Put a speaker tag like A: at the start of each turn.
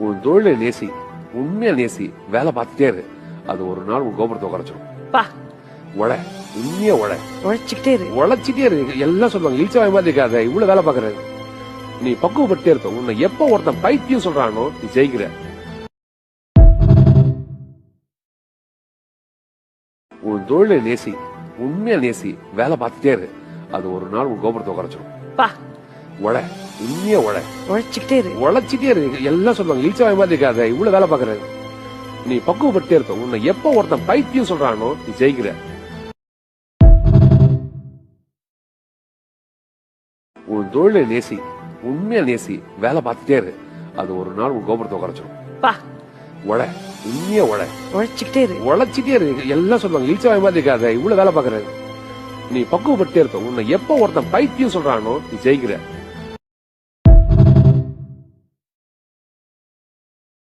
A: உன் தொழிலை நேசி, உண்மையா நேசி, வேலை பார்த்துட்டே இரு. அது ஒரு நாள் உன் கோபுரத்தை குறைச்சிடும்.
B: பா
A: உழ, உண்மையா உழ,
B: உழைச்சிக்கிட்டே இரு.
A: உழைச்சிட்டே இரு. எல்லாம் சொல்லுவாங்க இழிச்சவாய் மாதிரி இருக்காத, இவ்வளவு வேலை பாக்குற. நீ பக்குவப்பட்டே இருக்க. உன்னை எப்ப ஒருத்தன் பைத்தியம் சொல்றானோ நீ ஜெயிக்கிற. உன் தொழிலை நேசி, உண்மையா நேசி, வேலை பார்த்துட்டே இரு. அது ஒரு நாள் உன் கோபுரத்தை குறைச்சிடும்.
B: பா
A: உழ, உண்மையா உழ,
B: உழைச்சிக்கிட்டே இரு.
A: உழைச்சிட்டே இரு. எல்லாம் சொல்லுவாங்க இழிச்சவாய் மாதிரி இருக்காத, இவ்வளவு வேலை பாக்குற. நீ பக்குவப்பட்டே இருக்க. உன்னை எப்ப ஒருத்தன் பைத்தியம் சொல்றானோ நீ ஜெயிக்கிற. உன் தொழிலை நேசி, உண்மையா நேசி, வேலை பார்த்துட்டே இரு. அது ஒரு நாள் உன் கோபுரத்தை குறைச்சிடும்.
B: பா
A: உழ, உண்மையா உழ,
B: உழைச்சிக்கிட்டே இரு.
A: உழைச்சிட்டே இரு. எல்லாம் சொல்லுவாங்க இழிச்சவாய் மாதிரி இருக்காத, இவ்வளவு வேலை பாக்குற. நீ பக்குவப்பட்டே இருக்க. உன்னை எப்ப ஒருத்தன் பைத்தியம் சொல்றானோ நீ ஜெயிக்கிற.